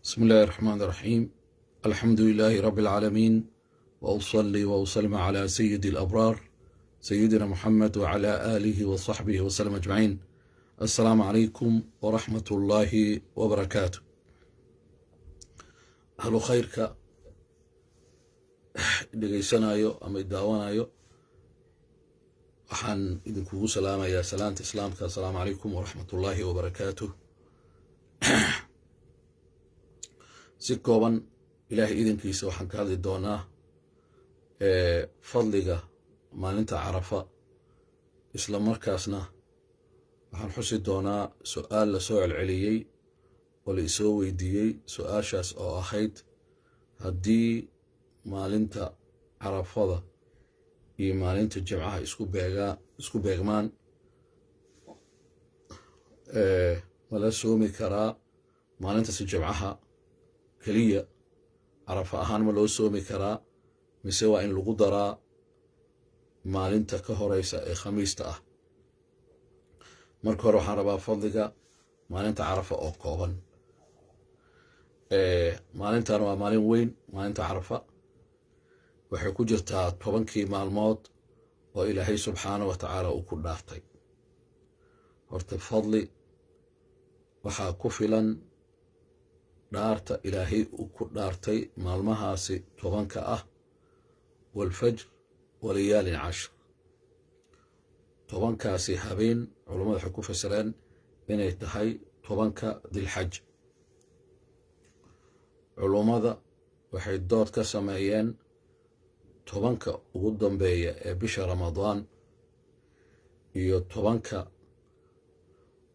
بسم الله الرحمن الرحيم. الحمد لله رب العالمين، وأصلي وأسلم على سيد الأبرار سيدنا محمد وعلى آله وصحبه وسلم أجمعين. السلام عليكم ورحمة الله وبركاته. أهل خيرك دقيسانايو أما إداوانايو waxaan idinkugu salaamayaa salaanta islaamka. assalaamu calaykum waraxmatullaahi wabarakaatuh. si kooban ilaahay idinkiisa waxaan ka hadli doonaa fadliga maalinta carafa, isla markaasna waxaan xusi doonaa su-aal la soo celceliyey oo la isoo weydiiyey. su-aashaas oo ahayd haddii maalinta carafada iyo maalinta jimcaha isku beegmaan mala soomi karaa maalintaasi jimcaha keliya, carafa ahaan ma loo soomi karaa, mise waa in lagu daraa maalinta ka horeysa ee khamiista ah? marka hore waxaan rabaa fadliga maalinta carafa oo kooban. maalintan waa maalin weyn. maalinta carafa waxay ku jirtaa 10kii maalmood oo ilaahay subxaanahu wa tacaala uu ku dhaartay. horta fadli waxaa ku filan dhaarta ilaahay uu ku dhaartay maalmahaasi 10ka ah, walfajr walayaalin cashr. 10kaasi habeen culammadu waxay ku fasireen inay tahay 10ka dilxaj. culummada waxay dood ka sameeyeen 10ka ugu dambeeya ee bisha ramadaan iyo 10ka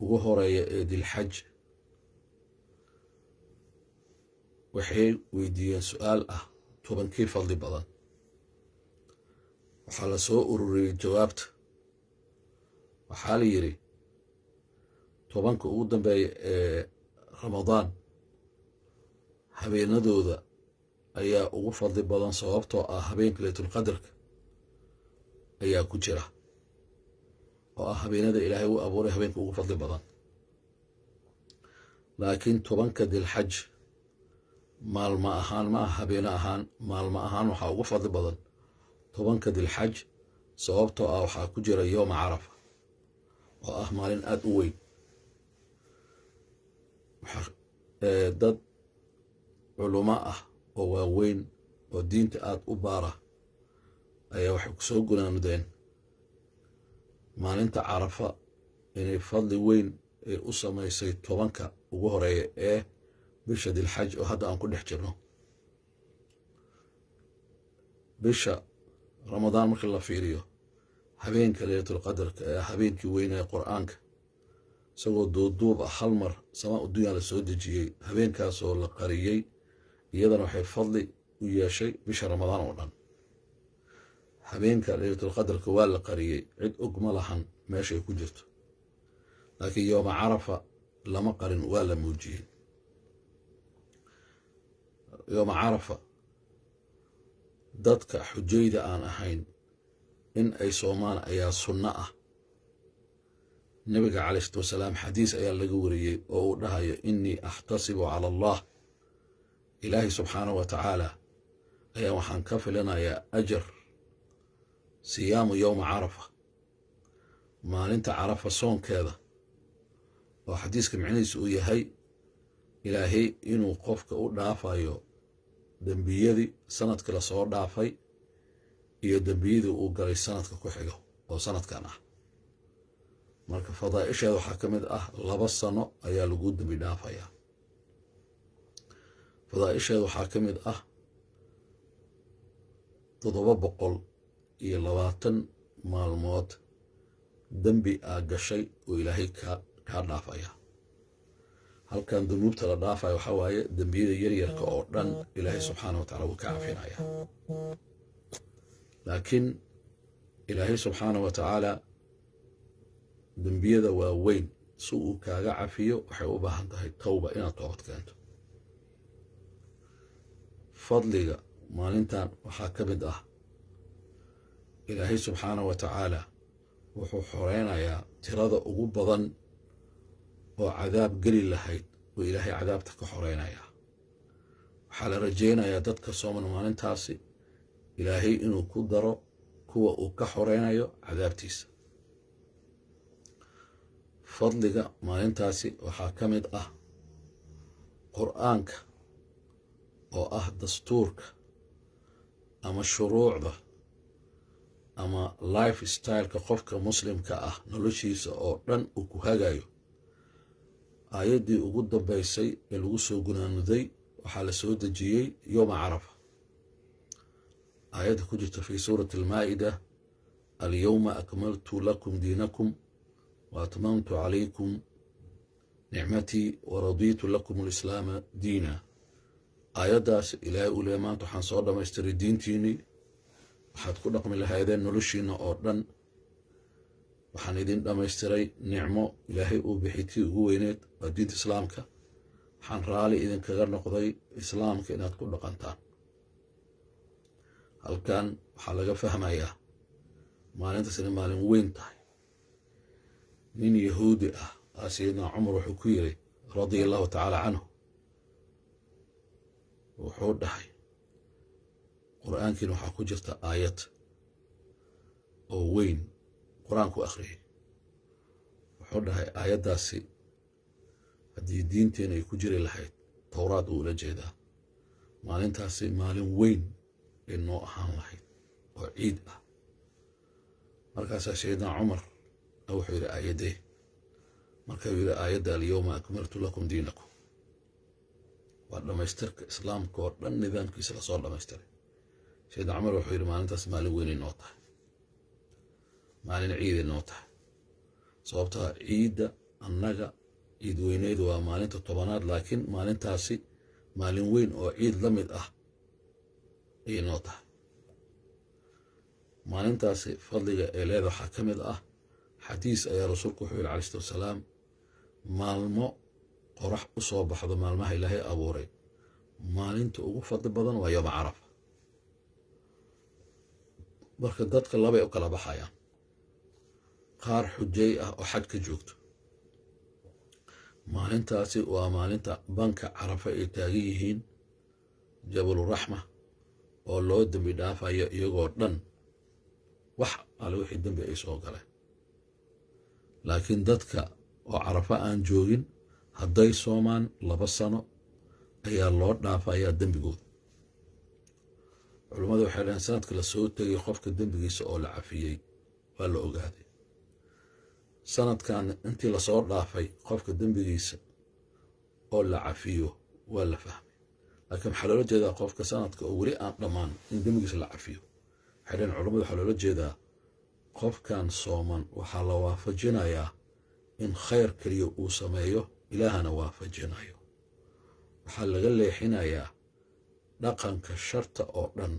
ugu horeeya ee dilxaj. waxay weydiiyeen su-aal ah 10kii fadli badan. waxaa la soo ururiyey jawaabta. waxaa la yidhi 10ka ugu dambeeya ee ramadaan habeenadooda ayaa ugu fadli badan, sababtoo ah habeenka laylatulqadarka ayaa ku jira, oo ah habeenada ilaahay u abuuray habeenka ugu fadli badan. laakiin 10ka dilxaj maalmo ahaan ma ah habeene ahaan, maalmo ahaan waxaa ugu fadli badan 10ka dilxaj, sababtoo ah waxaa ku jira yooma carafa oo ah maalin aada u weyn. dad culummo ah oo waaweyn oo diinta aada u baara ayaa waxay ku soo gunaanudeen maalinta carafa inay fadli weyn ay u samaysay 10ka ugu horeeya ee bisha dilxaj oo hadda aan ku dhex jirno. bisha ramadaan marka la fiiriyo, habeenka laylatulqadarka ee habeenkii weynaa qur-aanka isagoo duuduub ah hal mar samaa adduunya la soo dejiyey, habeenkaasoo la qariyey, iyadana waxay fadli u yeeshay bisha ramadaan oo dhan. habeenka laylatulqadarka waa la qariyey, cid og ma lahan meeshay ku jirto. laakiin yooma carafa lama qarin, waa la muujiyey. yooma carafa dadka xujayda aan ahayn in ay soomaan ayaa sunno ah. nabiga calayhi salaatu wasalaam xadiis ayaa laga wariyey oo uu dhahayo innii axtasibu cala allah, ilaahay subxaanahu wa tacaala ayaa waxaan ka filinayaa ajar siyaamu yowma carafa, maalinta carafa soonkeeda, oo xadiiska micnihiisu uu yahay ilaahay inuu qofka u dhaafayo dembiyadii sanadkii lasoo dhaafay iyo dembiyadii uu galay sanadka ku xigo oo sanadkan ah. marka fadaa'isheeda waxaa ka mid ah 2 sano ayaa lagu dembi dhaafayaa. fadaa'isheeda waxaa ka mid ah 720 maalmood dembi aa gashay oo ilaahay kaa dhaafaya. halkan dunuubta la dhaafaya waxaa waaye dembiyada yaryarka oo dhan ilaahay subxaana wa tacala wuu ka cafinaya. laakiin ilaahay subxaana wa tacaala dembiyada waaweyn si uu kaaga cafiyo waxay u baahan tahay towba, inaad toobad keento. fadliga maalintan waxaa ka mid ah ilaahay subxaana wa tacaala wuxuu xoreynayaa tirada ugu badan oo cadaab geli lahayd oo ilaahay cadaabta ka xoreynaya. waxaa la rajaynayaa dadka sooman maalintaasi ilaahay inuu ku daro kuwa uu ka xoreynayo cadaabtiisa. fadliga maalintaasi waxaa ka mid ah qur'aanka oo ah dastuurka ama shuruucda ama life styleka qofka muslimka ah noloshiisa oo dhan uu ku hagayo. aayaddii ugu dambaysay ee lagu soo gunaanuday waxaa la soo dejiyey yooma carafa. aayadda ku jirta fi suurati almaa'ida: alyawma akmaltu lakum diinakum wa atmamtu calaykum nicmatii wa radiitu lakum alislaama diina. aayaddaas ilaahay uu leeyahay maanta waxaan soo dhammaystiray diintiinnii, waxaad ku dhaqmi lahaydeen noloshiinna oo dhan, waxaan idin dhammaystiray nicmo ilaahay uu bixitii ugu weyneed waa diinta islaamka, waxaan raali idinkaga noqday islaamka inaad ku dhaqantaan. halkan waxaa laga fahmayaa maalintaas inay maalin weyn tahay. nin yahuudi ah sayidna cumar wuxuu ku yiri radia allahu tacaala canhu, wuxuu dhahay qur'aankiina waxaa ku jirta aayad oo weyn, qur'aanku akhriyay. wuxuu dhahay aayaddaasi haddii diinteena ay ku jiri lahayd towraad uu ula jeedaa, maalintaasi maalin weyn ay noo ahaan lahayd oo ciid ah. markaasaa sayidna cumar wuxuu yidhi aayadee? markuu yidhi aayadda alyawma akmaltu lakum diinakum, waa dhammaystirka islaamka oo dhan nidaamkiisa lasoo dhammaystiray. sayidna cumar wuxuu yidhi maalintaas maalin weynay noo tahay, maalin ciiday noo tahay. sababtaa ciidda annaga ciid weyneydu waa maalinta 10aad, laakiin maalintaasi maalin weyn oo ciid la mid ah ayay noo tahay. maalintaasi fadliga ee leeda waxaa ka mid ah xadiis ayaa rasuulku wuxuu yidhi calayhi salaatu wasalaam: maalmo qorax u soo baxdo maalmaha ilaahay abuuray, maalinta ugu fadli badan waa yooma carafa. marka dadka labay u kala baxayaan: qaar xujay ah oo xaj ka joogto, maalintaasi waa maalinta banka carafa ay taagan yihiin jabaluraxma oo loo dembi dhaafayo iyagoo dhan wax alle wixii dembi ay soo galeen. laakiin dadka oo carafa aan joogin hadday soomaan 2 sano ayaa loo dhaafayaa dembigooda. culummadu waxay dhaheen sanadka la soo tegay qofka dembigiisa oo la cafiyey waa la ogaaday. sanadkan intii lasoo dhaafay qofka dembigiisa oo la cafiyo waa la fahmay. laakiin waxaa loola jeedaa qofka sanadka oo weli aan dhammaan in dembigiisa la cafiyo. waxay dhaheen culummadu waxaa loola jeedaa qofkan sooman waxaa la waafajinayaa in khayr keliya uu sameeyo, ilaahana waafajinayo. waxaa laga leexinayaa dhaqanka sharta oo dhan.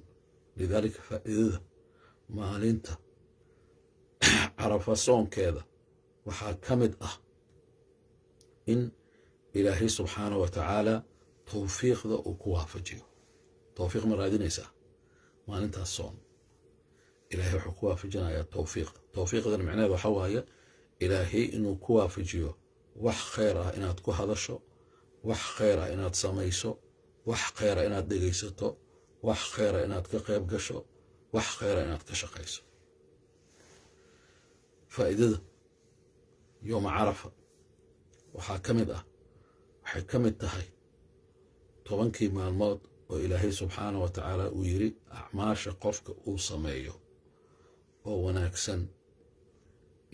lidaalika faa'iidada maalinta carafa soonkeeda waxaa ka mid ah in ilaahay subxaanahu wa tacaala tawfiiqda uu ku waafajiyo. tawfiiq ma raadinaysaa? maalintaas soon ilaahay wuxuu ku waafajinayaa tawfiiqda. tawfiiqdan micnaheeda waxaa waaye ilaahay inuu ku waafajiyo wax khayr ah inaad ku hadasho, wax khayr ah inaad samayso, wax khayr ah inaad dhegaysato, wax khayr ah inaad ka qayb gasho, wax khayr ah inaad ka shaqayso. faa'iidada yooma carafa waxaa ka mid ah, waxay ka mid tahay 10kii maalmood oo ilaahay subxaanahu wa tacaala uu yidhi acmaasha qofka uu sameeyo oo wanaagsan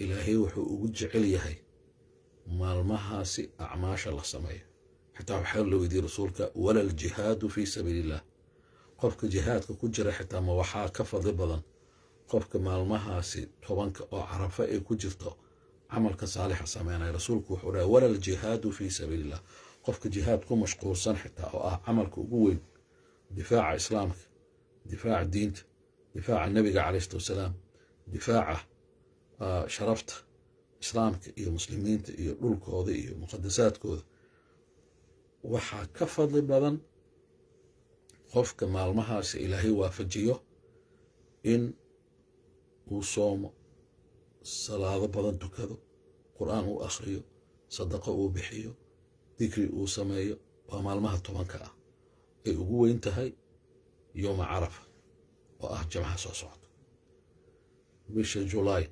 ilaahay wuxuu ugu jecel yahay maalmahaasi acmaasha la sameeyo. xitaa waxaa la weydiiyey rasuulka: wala aljihaadu fii sabiiliillah, qofka jihaadka ku jira xitaa ma waxaa ka fadli badan qofka maalmahaasi 10 oo carafa ay ku jirto camalka saalixa sameynaya? rasuulku wuxuu dhahay: wala aljihaadu fii sabiiliillah, qofka jihaad ku mashquulsan xitaa oo ah camalka ugu weyn, difaaca islaamka, difaaca diinta, difaaca nabiga calayhi salaatu wasalaam, difaaca sharafta islaamka iyo muslimiinta iyo dhulkooda iyo muqadasaadkooda, waxaa ka fadli badan qofka maalmahaasi ilaahay waafajiyo in uu soomo, salaado badan tukado, qur'aan uu akhriyo, sadaqo uu bixiyo, dikri uu sameeyo. waa maalmaha 10 ah ay ugu weyn tahay yooma carafa oo ah jimcaha soo socda bisha July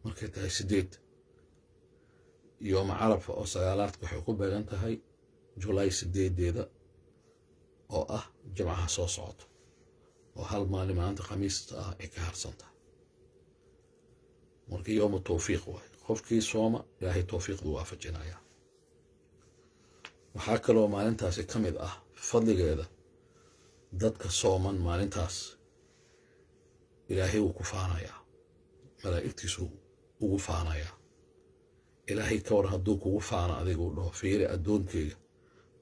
markay tahay 8 yooma carafa oo sagaalaadka waxay ku beegan tahay July 8deeda oo ah jimcaha soo socda oo hal maalin maanta khamiista ah ay ka harsan tahay markii yoomu tawfiiq waay qofkii sooma ilaahay tawfiiqdu waafajinaya waxaa kaloo maalintaasi ka mid ah fadligeeda dadka sooman maalintaas ilaahay wuu ku faanayaa malaa'igtiisu ugu faanayaa ilaahay ka war hadduu kugu faano adigu dhaho fiiri addoonkeyga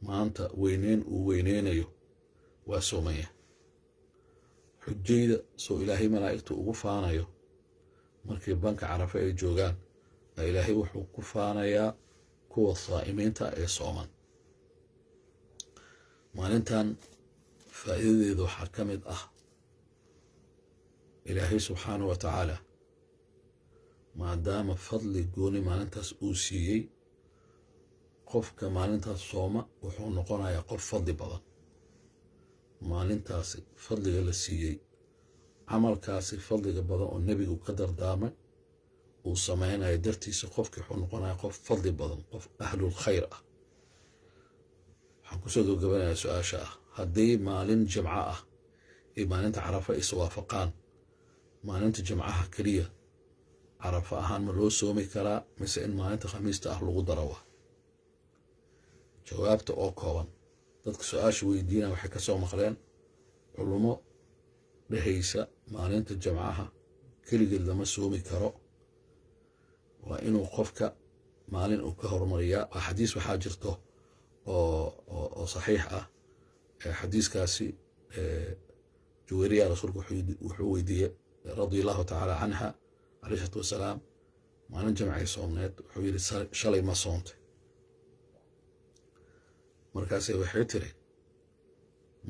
maanta weyneyn uu weyneynayo waa soomaya xujayda soo ilaahay malaa'igtu ugu faanayo markii banka carafa ay joogaan ilaahay wuxuu ku faanayaa kuwa saa'imiinta ee sooman maalintan faa'iidadeedu waxaa ka mid ah ilaahay subxaanahu wa tacaala maadaama fadli gooni maalintaas uu siiyey qofka maalintaas sooma wuxuu noqonayaa qof fadli badan maalintaasi fadliga la siiyey camalkaasi fadliga badan oo nebigu ka dardaarmay uu samaynayo dartiisa qofkii wuxuu noqonayaa qof fadli badan qof ahlul khayr ah waxaan kusoo gabagabanayaa su-aasha ah haddii maalin jimco ah iyo maalinta carafa is waafaqaan maalinta jimcaha keliya carafa ahaan ma loo soomi karaa mise in maalinta khamiista ah lagu daro waa jawaabta oo kooban dadka su-aasha weydiinaya waxay ka soo maqleen culummo dhehaysa maalinta jimcaha keligeed lama soomi karo waa inuu qofka maalin uu ka hormariyaa waa xadiis waxaa jirto oo saxiix ah xadiiskaasi juwayriya rasuulku wuxuu weydiiyey radiallahu tacaala canha calayhi salaatu wasalaam maalin jimcay soomneed wuxuu yidhi shalay ma soontay markaasay waxay tiri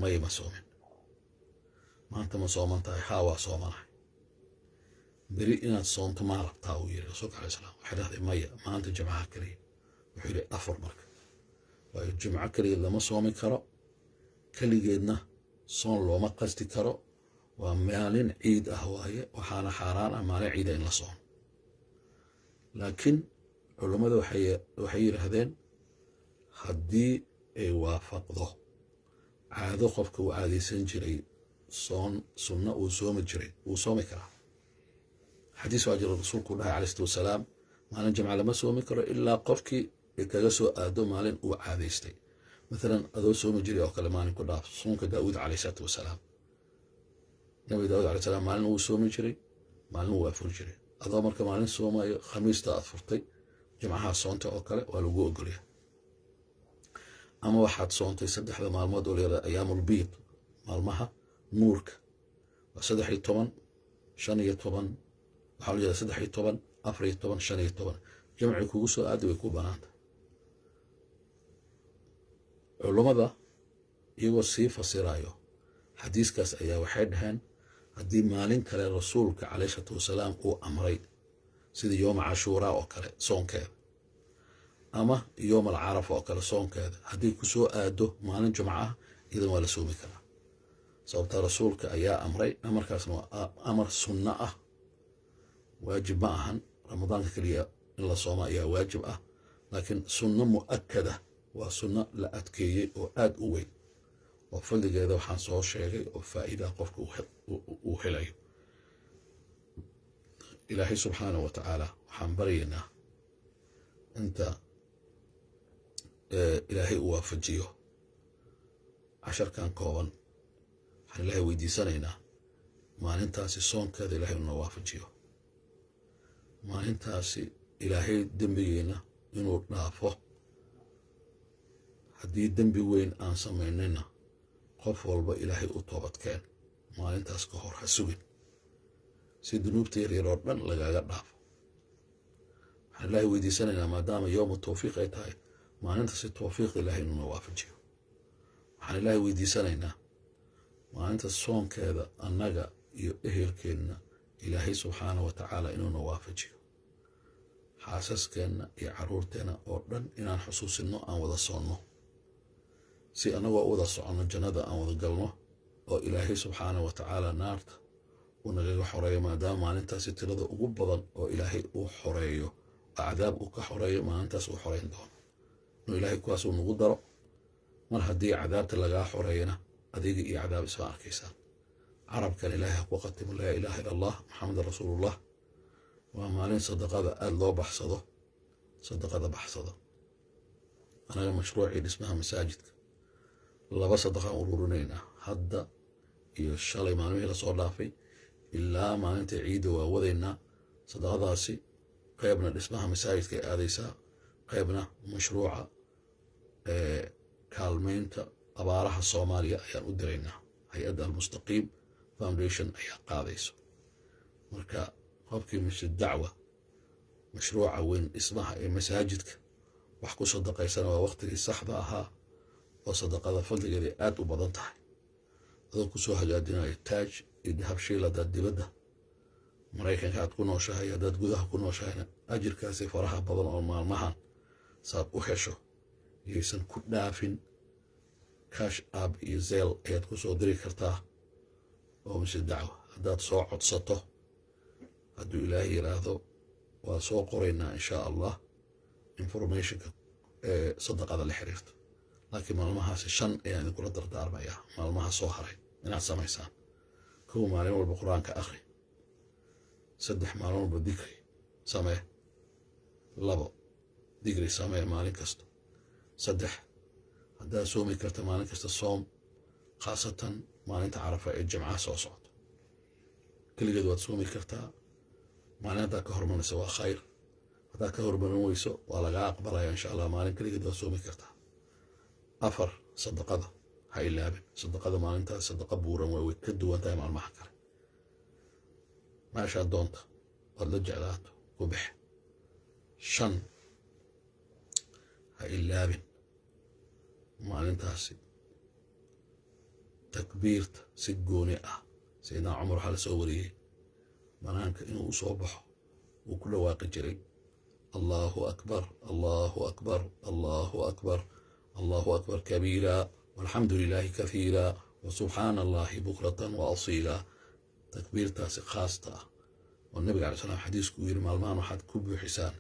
may ma soomin maanta ma sooman tahay haa waa soomanahay beri inaad soonto maa rabtaa uu yidhi rasuulka alayhi salaam waxay dhahday maya maanta jimcaha keliya wuxuu yidhi afar marka waayo jimco keligeed lama soomi karo keligeedna soon looma qasti karo waa maalin ciid ah waaye waxaana xaaraan ah maalin ciida in la soomo laakiin culummada waxay yidhaahdeen haddii ay waafaqdo caado qofka uu caadaysan jiray soon sunno uu soomi jiray wuu soomi karaa xadiis waa jira rasuulku dhahay calayhi salaatu wasalaam maalin jimca lama soomi karo ilaa qofkii kaga soo aado maalin uu caadaystay مثلا adoo soomi jiray oo kale maalin ku dhaaf soonka daawud calayhi salaatu wasalaam nabi daawud calayhi salaam maalin uu soomi jiray maalin uu afur jiray adoo marka maalin soomayo khamiista aad furtay jimcaha soonta oo kale waa lagu ogolyahay ama waxaad soontay saddexda maalmood oo leedahay ayaamul biid maalmaha nuurka waa 13 15 waxaa la yidhahdaa 13 14 15 jamci kugu soo aadi way ku banaanta culummada iyagoo sii fasirayo xadiiskaas ayaa waxay dhaheen haddii maalin kale rasuulka calayhi salaatu wasalaam uu amray sida yooma cashuuraa oo kale soonkeeda ama yooma alcarafa oo kale soonkeeda haddii ku soo aado maalin jumco ah iyadan waa la soomi karaa sababta rasuulka ayaa amray amarkaasna waa amar sunno ah waajib ma ahan ramadaanka keliya in la soomo ayaa waajib ah laakiin sunno mu'akkada waa sunno la adkeeyey oo aad u weyn oo fadligeeda waxaan soo sheegay oo faa'iida qofka uu helayo ilaahay subxaanahu wa tacaala waxaan baryaynaa inta ilaahay uu waafajiyo casharkan kooban waxaan ilaahay weydiisanaynaa maalintaasi soonkeeda ilaahay una waafajiyo maalintaasi ilaahay dembigeena inuu dhaafo haddii dembi weyn aan samaynayna qof walba ilaahay u toobadkeen maalintaas ka hor ha sugin si dunuubta yaryar oo dhan lagaaga dhaafo waxaan ilaahay weydiisanaynaa maadaama yowmu tawfiiq ay tahay maalintaasi tawfiiqda ilaahay inuna waafajiyo waxaan ilaahay weydiisanaynaa maalinta soonkeeda annaga iyo ehelkeenna ilaahay subxaanahu wa tacaala inuuna waafajiyo xaasaskeenna iyo caruurteenna oo dhan inaan xusuusinno aan wada soonno si anagoo wada socono jannada aan wada galno oo ilaahay subxaanahu wa tacaala naarta uu nagaga xoreeyo maadaama maalintaasi tirada ugu badan oo ilaahay uu xoreeyo oo cadaab uu ka xoreeyo maalintaas uu xoreyn doono inuu ilaahay kuwaas uu nagu daro mar haddii cadaabta lagaa xoreeyana adiga iyo cadaab isma arkaysaan carabkan ilaahay ha ku qatimo laa ilaaha ila allah maxamedan rasuulullah waa maalin sadaqada aada loo baxsado sadaqada baxsado anaga mashruucii dhismaha masaajidka 2 sadaqaan ururinaynaa hadda iyo shalay maalmihii lasoo dhaafay ilaa maalinta ciidda waa wadaynaa sadaqadaasi qaybna dhismaha masaajidka ay aadaysaa qaybna mashruuca kaalmaynta abaaraha Soomaaliya ayaan u diraynaa hay-adda almustaqiim foundation ayaa qaadayso marka qofkii masjid dacwa mashruuca weyn dhismaha ee masaajidka wax ku sadaqaysana waa waqtigii saxda ahaa oo sadaqada fadligeeda aad u badan tahay adoo ku soo hagaajinaya taaj iyo dahabshiil haddaad dibadda maraykanka aad ku nooshahay haddaad gudaha ku nooshahayna ajirkaasi faraha badan oo maalmahan saad u hesho yaysan ku dhaafin cash app iyo zelle ayaad ku soo diri kartaa oo masjid dacwa haddaad soo codsato hadduu ilaahay yiraahdo waa soo qoraynaa insha allah informationka sadaqada la xiriirto laakiin maalmahaasi 5 ayaan idinkula dardaarmayaa maalmaha soo haray inaad samaysaan 1 maalin walba quraanka akhri 3 maalin walba dikri samee 2 dikri samee maalin kasta 3 haddaad soomi karta maalin kasta soom khaasatan maalinta carafa ee jimcaha soo socda keligeed waad soomi kartaa maalin haddaad ka hormarayso waa khayr haddaad ka hormarin weyso waa lagaa aqbalaya insha allah maalin keligeed waad soomi kartaa 4 sadaqada ha ilaabin sadaqada maalintaas sadaqa buuran way ka duwan tahay maalmaha kale maasha doonta waad la jeclaato ku bix 5 ha ilaabin maalintaasi takbiirta si gooni ah sayidina cumar waxaa la soo wariyey banaanka inuu u soo baxo uu ku dhawaaqi jiray allahu akbar allahu akbar allahu akbar الله أكبر كبيرا والحمد لله كثيرا وسبحان الله بكرة وأصيلا تكبير تاسق خاصة والنبي عليه الصلاة والسلام حديث كبير مالمان وحد كب حسان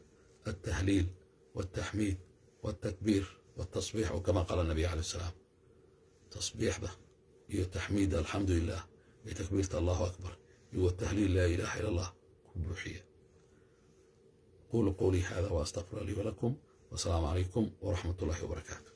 التهليل والتحميد والتكبير والتصبيح وكما قال النبي عليه السلام تصبيح به هي تحميد الحمد لله هي تكبير الله أكبر هو التهليل لا إله إلا الله كب حية قولوا قولي هذا وأستغفر لي ولكم والسلام عليكم ورحمة الله وبركاته.